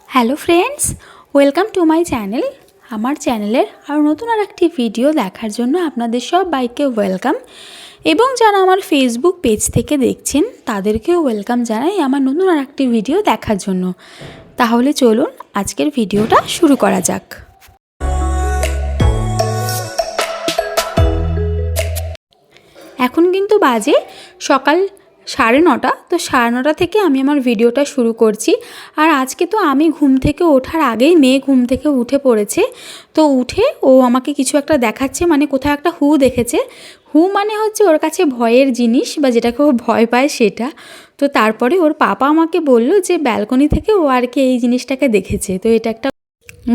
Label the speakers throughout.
Speaker 1: Hello friends, welcome to my channel. আমার চ্যানেলের আরও নতুন একটি ভিডিও দেখার জন্য আপনাদের সবাইকে ওয়েলকাম, এবং যারা আমার ফেসবুক পেজ থেকে দেখছেন তাদেরকেও ওয়েলকাম জানাই আমার নতুন একটি ভিডিও দেখার জন্য। তাহলে চলুন আজকের ভিডিওটা শুরু করা যাক। এখন কিন্তু বাজে সকাল 9:30। তো 9:30 থেকে আমি আমার ভিডিওটা শুরু করছি। আর আজকে তো আমি ঘুম থেকে ওঠার আগেই মেয়ে ঘুম থেকে উঠে পড়েছে। তো উঠে ও আমাকে কিছু একটা দেখাচ্ছে, মানে কোথাও একটা হু দেখেছে। হু মানে হচ্ছে ওর কাছে ভয়ের জিনিস, বা যেটাকে ও ভয় পায় সেটা। তো তারপরে ওর পাপা আমাকে বলল যে ব্যালকনি থেকে ও আর কি এই জিনিসটাকে দেখেছে। তো এটা একটা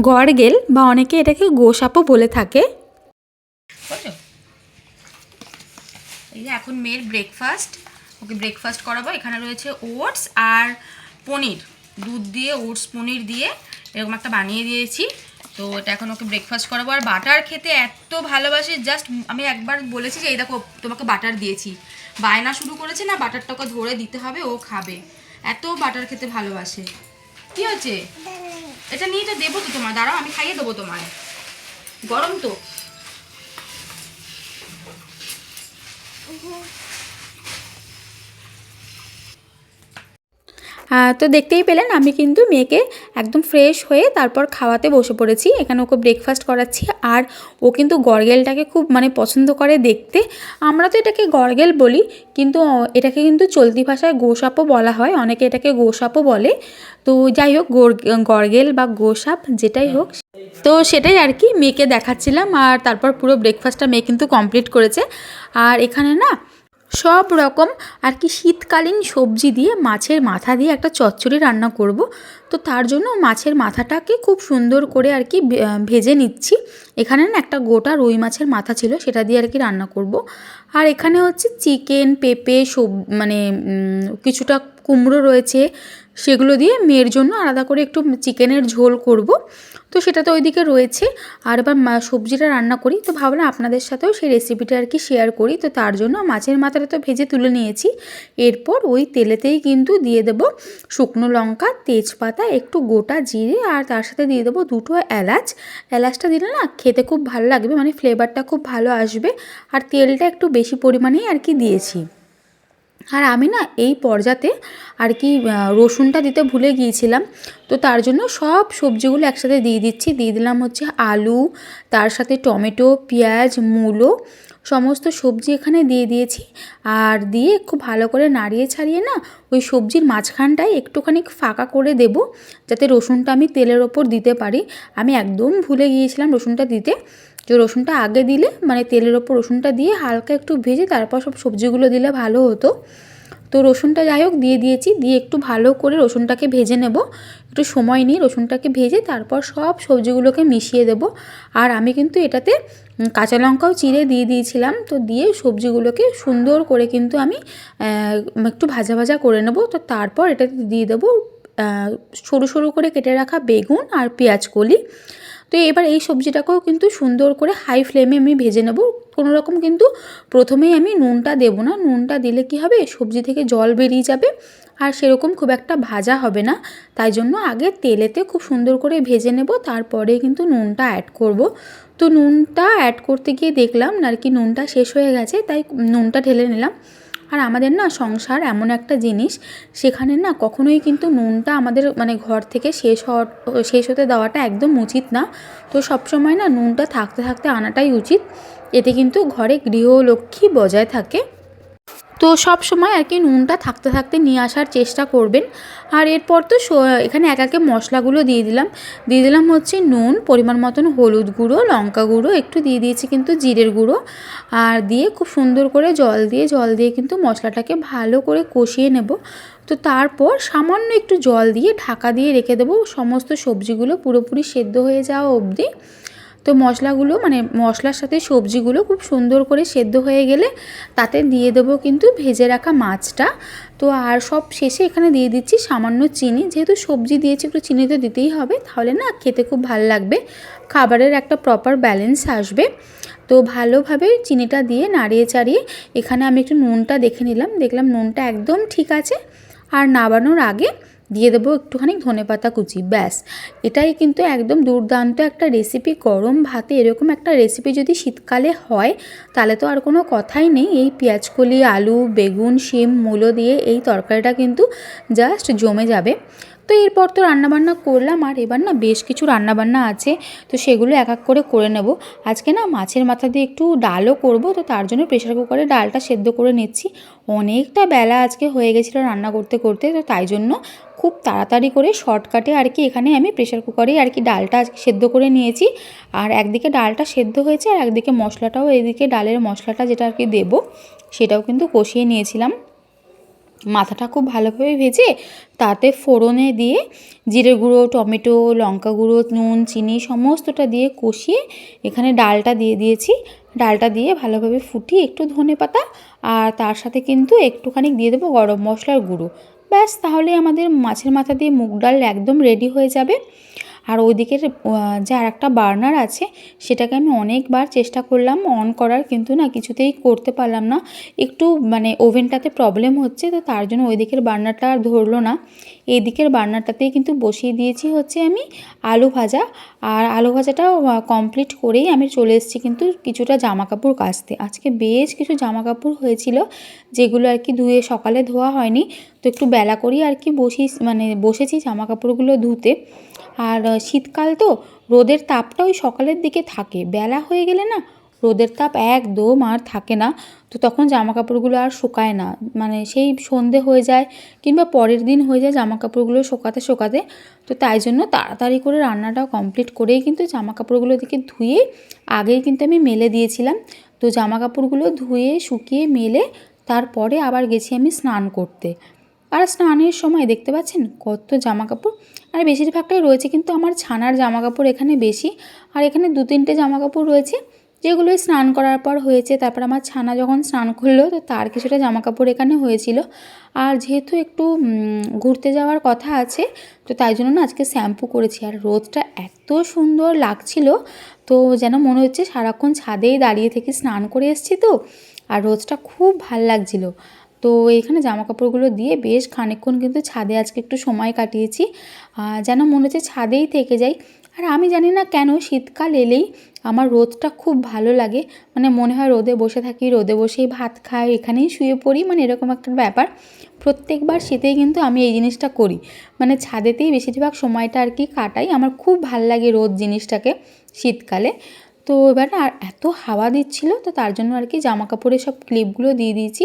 Speaker 1: গর্গেল, বা অনেকে এটাকে গোসাপও বলে থাকে।
Speaker 2: এই যে এখন মেয়ের ওকে ব্রেকফাস্ট করাবো। এখানে রয়েছে ওটস আর পনির, দুধ দিয়ে ওটস পনির দিয়ে এরকম একটা বানিয়ে দিয়েছি। তো এটা এখন ওকে ব্রেকফাস্ট করাবো। আর বাটার খেতে এত ভালোবাসে, জাস্ট আমি একবার বলেছি যে এই দেখো তোমাকে বাটার দিয়েছি, বায়না শুরু করেছে না বাটারটা ওকে ধরে দিতে হবে, ও খাবে। এত বাটার খেতে ভালোবাসে। কি হচ্ছে? এটা নিয়ে তো দেবো তো তোমার, দাঁড়াও আমি খাইয়ে দেবো তোমায়, গরম তো।
Speaker 1: তো দেখতেই পেলেন আমি কিন্তু মেয়েকে একদম ফ্রেশ হয়ে তারপর খাওয়াতে বসে পড়েছি। এখানে ওকে ব্রেকফাস্ট করাচ্ছি। আর ও কিন্তু গর্গেলটাকে খুব পছন্দ করে দেখতে। আমরা তো এটাকে গর্গেল বলি, কিন্তু এটাকে কিন্তু চলতি ভাষায় গোসাপও বলা হয়, অনেকে এটাকে গোসাপও বলে। তো যাই হোক, গর্গেল বা গোসাপ যেটাই হোক, তো সেটাই আর কি মেয়েকে দেখাচ্ছিলাম। আর তারপর পুরো ব্রেকফাস্টটা মেয়ে কিন্তু কমপ্লিট করেছে। আর এখানে না সব রকম আর কি শীতকালীন সবজি দিয়ে মাছের মাথা দিয়ে একটা চচ্চড়ি রান্না করব। তো তার জন্য মাছের মাথাটাকে খুব সুন্দর করে আর কি ভেজে নিচ্ছি। এখানে না একটা গোটা রুই মাছের মাথা ছিল, সেটা দিয়ে আর কি রান্না করব। আর এখানে হচ্ছে চিকেন, পেঁপে, কিছুটা কুমড়ো রয়েছে, সেগুলো দিয়ে মেয়ের জন্য আলাদা করে একটু চিকেনের ঝোল করব। তো সেটা তো ওইদিকে রয়েছে। আর এবার সবজিটা রান্না করি, তো ভাবলাম আপনাদের সাথেও সেই রেসিপিটা আর কি শেয়ার করি। তো তার জন্য মাছের মাথাটা তো ভেজে তুলে নিয়েছি। এরপর ওই তেলেতেই কিন্তু দিয়ে দেবো শুকনো লঙ্কা, তেজপাতা, একটু গোটা জিরে, আর তার সাথে দিয়ে দেবো 2টো এলাচ। এলাচটা দিলে না খেতে খুব ভালো লাগবে, মানে ফ্লেভারটা খুব ভালো আসবে। আর তেলটা একটু বেশি পরিমাণেই আর কি দিয়েছি। আর আমি না এই পর্যাতে আর কি রসুনটা দিতে ভুলে গিয়েছিলাম। তো তার জন্য সব সবজিগুলো একসাথে দিয়ে দিচ্ছি। দিয়ে দিলাম হচ্ছে আলু, তার সাথে টমেটো, পেঁয়াজ, মূলো, সমস্ত সবজি এখানে দিয়ে দিয়েছি। আর দিয়ে খুব ভালো করে নাড়িয়ে ছাড়িয়ে না ওই সবজির মাঝখানটায় একটুখানি ফাঁকা করে দেব, যাতে রসুনটা আমি তেলের ওপর দিতে পারি। আমি একদম ভুলে গিয়েছিলাম রসুনটা দিতে। যে রসুনটা আগে দিলে তেলের ওপর রসুনটা দিয়ে হালকা একটু ভেজে তারপর সব সবজিগুলো দিলে ভালো হতো। তো রসুনটা যাই হোক দিয়ে দিয়েছি। দিয়ে একটু ভালো করে রসুনটাকে ভেজে নেব, একটু সময় নিয়ে রসুনটাকে ভেজে তারপর সব সবজিগুলোকে মিশিয়ে দেব। আর আমি কিন্তু এটাতে কাঁচা লঙ্কাও চিড়ে দিয়ে দিয়েছিলাম। তো দিয়ে সবজিগুলোকে সুন্দর করে কিন্তু আমি একটু ভাজা ভাজা করে নেব। তো তারপর এটাতে দিয়ে দেবো সরু সরু করে কেটে রাখা বেগুন আর পেঁয়াজ কলি। তো এবার এই সবজিটাকেও কিন্তু সুন্দর করে হাই ফ্লেমে আমি ভেজে নেব। কোনো রকম কিন্তু প্রথমেই আমি নুনটা দেব না, নুনটা দিলে কি হবে সবজি থেকে জল বেরিয়ে যাবে, আর সেরকম খুব একটা ভাজা হবে না। তাই জন্য আগে তেলেতে খুব সুন্দর করে ভেজে নেব, তারপরে কিন্তু নুনটা অ্যাড করব। তো নুনটা অ্যাড করতে গিয়ে দেখলাম আর কি নুনটা শেষ হয়ে গেছে, তাই নুনটা ঢেলে নিলাম। আর আমাদের না সংসার এমন একটা জিনিস, সেখানে না কখনোই কিন্তু নুনটা আমাদের ঘর থেকে শেষ হতে দেওয়াটা একদম উচিত না। তো সবসময় না নুনটা থাকতে থাকতে আনাটাই উচিত, এতে কিন্তু ঘরে গৃহলক্ষ্মী বজায় থাকে। তো সব সময় আর কি নুনটা থাকতে থাকতে নিয়ে আসার চেষ্টা করবেন। আর এরপর তো এখানে একে মশলাগুলো দিয়ে দিলাম হচ্ছে নুন, পরিমাণ মতন হলুদ গুঁড়ো, লঙ্কা গুঁড়ো, একটু দিয়ে দিয়েছি কিন্তু জিরের গুঁড়ো। আর দিয়ে খুব সুন্দর করে জল দিয়ে কিন্তু মশলাটাকে ভালো করে কষিয়ে নেব। তো তারপর সামান্য একটু জল দিয়ে ঢাকা দিয়ে রেখে দেবো সমস্ত সবজিগুলো পুরোপুরি সেদ্ধ হয়ে যাওয়া অবধি। তো মশলাগুলো মশলার সাথে সবজিগুলো খুব সুন্দর করে সেদ্ধ হয়ে গেলে তাতে দিয়ে দেবো কিন্তু ভেজে রাখা মাছটা। তো আর সব শেষে এখানে দিয়ে দিচ্ছি সামান্য চিনি, যেহেতু সবজি দিয়েছি একটু চিনি তো দিতেই হবে, তাহলে না খেতে খুব ভালো লাগবে, খাবারের একটা প্রপার ব্যালেন্স আসবে। তো ভালোভাবে চিনিটা দিয়ে নাড়িয়ে চাড়িয়ে এখানে আমি একটু নুনটা দেখে নিলাম, দেখলাম নুনটা একদম ঠিক আছে। আর নামানোর আগে দিয়ে দেবো একটুখানি ধনেপাতা কুচি, ব্যাস। এটাই কিন্তু একদম দুর্দান্ত একটা রেসিপি। গরম ভাতে এরকম একটা রেসিপি যদি শীতকালে হয় তাহলে তো আর কোনো কথাই নেই। এই পেঁয়াজকলি, আলু, বেগুন, শিম, মূলো দিয়ে এই তরকারিটা কিন্তু জাস্ট জমে যাবে। তো এরপর তো রান্নাবান্না করলাম, আর এবার না বেশ কিছু রান্নাবান্না আছে, তো সেগুলো এক এক করে নেব। আজকে না মাছের মাথা দিয়ে একটু ডালও করব, তো তার জন্য প্রেশার কুকারে ডালটা সেদ্ধ করে নিচ্ছি। অনেকটা বেলা আজকে হয়ে গেছিলো রান্না করতে করতে, তো তাই জন্য খুব তাড়াতাড়ি করে শর্টকাটে আর কি এখানে আমি প্রেশার কুকারেই আর কি ডালটা আজকে সেদ্ধ করে নিয়েছি। আর একদিকে ডালটা সেদ্ধ হয়েছে, আর একদিকে মশলাটাও, এদিকে ডালের মশলাটা যেটা আর কি দেবো সেটাও কিন্তু কষিয়ে নিয়েছিলাম। মাথাটা খুব ভালোভাবে ভেজে তাতে ফোড়নে দিয়ে জিরে গুঁড়ো, টমেটো, লঙ্কা গুঁড়ো, নুন, চিনি সমস্তটা দিয়ে কষিয়ে এখানে ডালটা দিয়ে দিয়েছি। ডালটা দিয়ে ভালোভাবে ফুটিয়ে একটু ধনেপাতা আর তার সাথে কিন্তু একটুখানি দিয়ে দেবো গরম মশলার গুঁড়ো, ব্যাস। তাহলে আমাদের মাছের মাথা দিয়ে মুগ ডাল একদম রেডি হয়ে যাবে। আর ওইদিকের যে আর একটা বার্নার আছে সেটাকে আমি অনেকবার চেষ্টা করলাম অন করার, কিন্তু না কিছুতেই করতে পারলাম না। একটু মানে ওভেনটাতে প্রবলেম হচ্ছে, তো তার জন্য ওই দিকের বার্নারটা আর ধরলো না। এই দিকের বার্নারটাতেই কিন্তু বসিয়ে দিয়েছি হচ্ছে আমি আলু ভাজা। আর আলু ভাজাটাও কমপ্লিট করেই আমি চলে এসেছি কিন্তু কিছুটা জামা কাপড় কাচতে। আজকে বেশ কিছু জামা কাপড় হয়েছিল যেগুলো আর কি ধুয়ে সকালে ধোয়া হয়নি, তো একটু বেলা করেই আর কি বসেছি জামা কাপড়গুলো ধুতে। আর শীতকাল তো রোদের তাপটা ওই সকালের দিকে থাকে, বেলা হয়ে গেলে না রোদের তাপ একদম আর থাকে না, তো তখন জামা কাপড়গুলো আর শুকায় না, মানে সেই সন্ধে হয়ে যায় কিংবা পরের দিন হয়ে যায় জামা কাপড়গুলো শুকাতে শুকাতে। তো তাই জন্য তাড়াতাড়ি করে রান্নাটাও কমপ্লিট করেই কিন্তু জামা কাপড়গুলো দিকে ধুয়ে আগেই কিন্তু আমি মেলে দিয়েছিলাম। তো জামা কাপড়গুলো ধুয়ে শুকিয়ে মেলে তারপরে আবার গেছি আমি স্নান করতে। আর স্নানের সময় দেখতে পাচ্ছেন কত জামা কাপড়, আর বেশিরভাগটাই রয়েছে কিন্তু আমার ছানার জামা কাপড় এখানে বেশি। আর এখানে 2-3টে জামা কাপড় রয়েছে যেগুলোই স্নান করার পর হয়েছে, তারপর আমার ছানা যখন স্নান করলো তো তার কিছুটা জামা কাপড় এখানে হয়েছিল। আর যেহেতু একটু ঘুরতে যাওয়ার কথা আছে, তো তাই জন্য না আজকে শ্যাম্পু করেছি। আর রোদটা এত সুন্দর লাগছিল, তো যেন মনে হচ্ছে সারাক্ষণ ছাদেই দাঁড়িয়ে থেকে স্নান করে এসেছি। তো আর রোদটা খুব ভাল লাগছিল। তো এখানে জামা কাপড়গুলো দিয়ে বেশ খানিকক্ষণ কিন্তু ছাদে আজকে একটু সময় কাটিয়েছি, যেন মনে হচ্ছে ছাদেই থেকে যাই। আর আমি জানি না কেন শীতকাল এলেই আমার রোদটা খুব ভালো লাগে, মানে মনে হয় রোদে বসে থাকি, রোদে বসেই ভাত খাই, এখানেই শুয়ে পড়ি, মানে এরকম একটা ব্যাপার। প্রত্যেকবার শীতেই কিন্তু আমি এই জিনিসটা করি, মানে ছাদেতেই বেশিরভাগ সময়টা আর কি কাটাই। আমার খুব ভাল লাগে রোদ জিনিসটাকে শীতকালে। তো এবার আর এত হাওয়া দিচ্ছিল, তো তার জন্য আর কি জামা কাপড়ের সব ক্লিপগুলো দিয়ে দিয়েছি।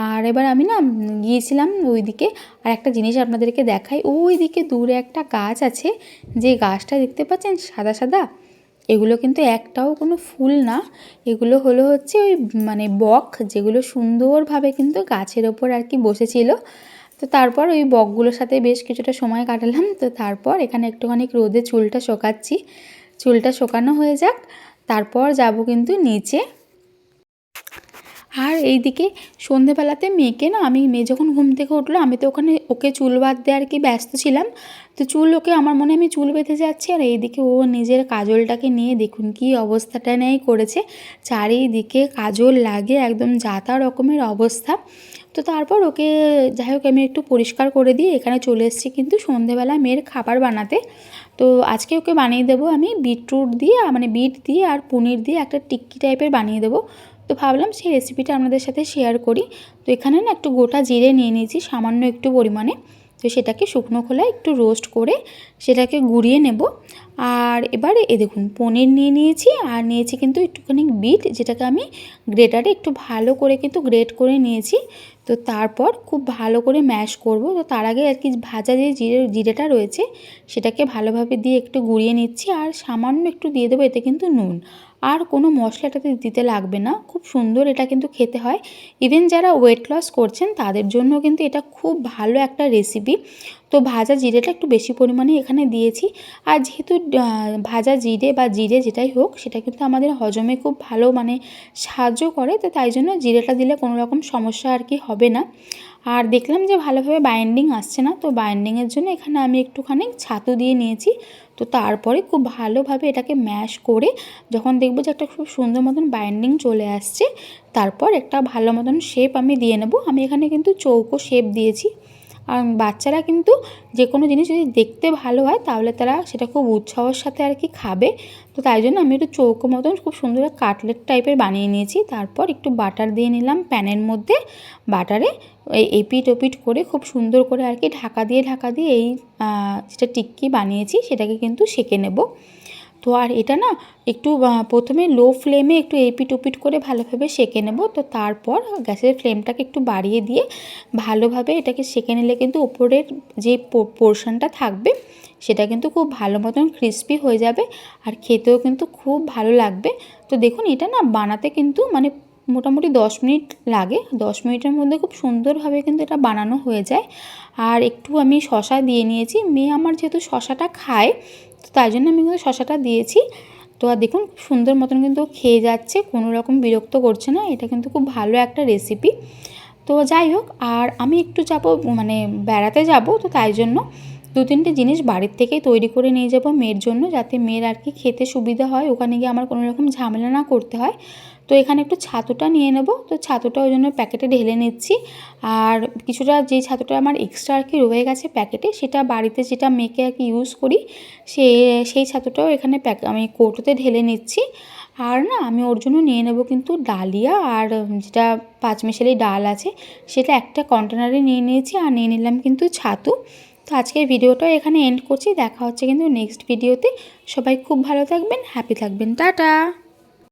Speaker 1: আর এবার আমি না গিয়েছিলাম ওইদিকে, আর একটা জিনিস আপনাদেরকে দেখাই। ওই দিকে দূরে একটা গাছ আছে, যে গাছটা দেখতে পাচ্ছেন সাদা সাদা, এগুলো কিন্তু একটাও কোনো ফুল না, এগুলো হলো হচ্ছে ওই মানে বক, যেগুলো সুন্দরভাবে কিন্তু গাছের ওপর আর কি বসেছিল। তো তারপর ওই বকগুলোর সাথে বেশ কিছুটা সময় কাটালাম। তো তারপর এখানে একটুখানি রোদে চুলটা শোকাচ্ছি, চুলটা শোকানো হয়ে যাক, তারপর যাব কিন্তু নিচে। আর এইদিকে সন্ধেবেলাতে মেয়েকে না মেয়ে যখন ঘুম থেকে উঠলো আমি তো ওকে চুল বাঁধতে আর কি ব্যস্ত ছিলাম। তো আমার মনে আমি চুল বেঁধে যাচ্ছি, আর এইদিকে ও নিজের কাজলটাকে নিয়ে দেখুন কি অবস্থাটা নেই করেছে, চারিদিকে কাজল লাগে একদম যাতা রকমের অবস্থা। তো তারপর ওকে যাই হোক আমি একটু পরিষ্কার করে দিয়ে এখানে চলে এসেছি কিন্তু সন্ধেবেলা মেয়ের খাবার বানাতে। তো আজকে ওকে বানিয়ে দেবো আমি বিটরুট দিয়ে, মানে বিট দিয়ে আর পনির দিয়ে একটা টিক্কি টাইপের বানিয়ে দেবো। তো ভাবলাম সেই রেসিপিটা আপনাদের সাথে শেয়ার করি। তো এখানে না একটু গোটা জিরে নিয়ে নিয়েছি সামান্য একটু পরিমাণে, তো সেটাকে শুকনো খোলায় একটু রোস্ট করে সেটাকে গুঁড়িয়ে নেব। আর এবারে দেখুন পনির নিয়ে নিয়েছি, আর নিয়েছি কিন্তু একটুখানি বিট, যেটাকে আমি গ্রেটারে একটু ভালো করে কিন্তু গ্রেট করে নিয়েছি। তো তারপর খুব ভালো করে ম্যাশ করব। তো তার আগে আর কি ভাজা যে জিরেটা রয়েছে সেটাকে ভালোভাবে দিয়ে একটু গুঁড়িয়ে নিচ্ছি, আর সামান্য একটু দিয়ে দেবো এতে কিন্তু নুন, আর কোনো মশলা এটাতে দিতে লাগবে না। খুব সুন্দর এটা কিন্তু খেতে হয়। ইভেন যারা ওয়েট লস করছেন তাদের জন্য কিন্তু এটা খুব ভালো একটা রেসিপি। তো ভাজা জিরেটা একটু বেশি পরিমাণে এখানে দিয়েছি, আর যেহেতু ভাজা জিরে বা জিরে যেটাই হোক সেটা কিন্তু আমাদের হজমে খুব ভালো মানে সাহায্য করে, তো তাই জন্য জিরেটা দিলে কোনো রকম সমস্যা আর কি হবে না। আর দেখলাম যে ভালোভাবে বাইন্ডিং আসছে না, তো বাইন্ডিংয়ের জন্য এখানে আমি একটুখানি ছাতু দিয়ে নিয়েছি। তো তারপরে খুব ভালোভাবে এটাকে ম্যাশ করে যখন দেখবো যে একটা খুব সুন্দর মতন বাইন্ডিং চলে আসছে, তারপর একটা ভালো মতন শেপ আমি দিয়ে নেব। আমি এখানে কিন্তু চৌকো শেপ দিয়েছি, আর বাচ্চারা কিন্তু যে কোনো জিনিস যদি দেখতে ভালো হয় তাহলে তারা সেটা খুব উৎসাহের সাথে আর কি খাবে। তো তাই জন্য আমি একটু চৌকো মতন খুব সুন্দর কাটলেট টাইপের বানিয়ে নিয়েছি। তারপর একটু বাটার দিয়ে নিলাম প্যানের মধ্যে, বাটারে এপিট ওপিট করে খুব সুন্দর করে আর কি ঢাকা দিয়ে এই যেটা টিক্কি বানিয়েছি সেটাকে কিন্তু সেঁকে নেব। তো আর এটা না একটু প্রথমে লো ফ্লেমে একটু এপিট ওপিট করে ভালোভাবে সেঁকে নেব। তো তারপর গ্যাসের ফ্লেমটাকে একটু বাড়িয়ে দিয়ে ভালোভাবে এটাকে সেঁকে নিলে কিন্তু উপরের যে পোর্শনটা থাকবে সেটা কিন্তু খুব ভালো মতন ক্রিস্পি হয়ে যাবে আর খেতেও কিন্তু খুব ভালো লাগবে। তো দেখুন এটা না বানাতে কিন্তু মানে মোটামুটি 10 মিনিট লাগে। 10 মিনিটের মধ্যে খুব সুন্দরভাবে কিন্তু এটা বানানো হয়ে যায়। আর একটু আমি শসা দিয়ে নিয়েছি, মেয়ে আমার যেহেতু শসাটা খায় তো তাই জন্য আমি কিন্তু শসাটা দিয়েছি। তো আর দেখুন খুব সুন্দর মতন কিন্তু খেয়ে যাচ্ছে, কোনো রকম বিরক্ত করছে না। এটা কিন্তু খুব ভালো একটা রেসিপি। তো যাই হোক, আর আমি একটু যাবো মানে বেড়াতে যাব, তো তাই জন্য 2-3টে জিনিস বাড়ির থেকেই তৈরি করে নিয়ে যাব মেয়ের জন্য, যাতে মেয়ের আর কি খেতে সুবিধা হয়, ওখানে গিয়ে আমার কোনো রকম ঝামেলা না করতে হয়। তো এখানে একটু ছাতুটা নিয়ে নেব। তো ছাতুটা ওই জন্য প্যাকেটে ঢেলে নিচ্ছি। আর কিছুটা যে ছাতুটা আমার এক্সট্রা আর কি রয়ে গেছে প্যাকেটে, সেটা বাড়িতে যেটা মেখে আর কি ইউজ করি সেই ছাতুটাও এখানে আমি কৌটোতে ঢেলে নিচ্ছি। আর না আমি ওর জন্য নিয়ে নেব কিন্তু ডালিয়া, আর যেটা পাঁচমিশালি ডাল আছে সেটা একটা কন্টেনারে নিয়ে নিয়েছি, আর নিয়ে নিলাম কিন্তু ছাতু। তো আজকের ভিডিওটা এখানে এন্ড করছি, দেখা হচ্ছে কিন্তু নেক্সট ভিডিওতে। সবাই খুব ভালো থাকবেন, হ্যাপি থাকবেন, টাটা।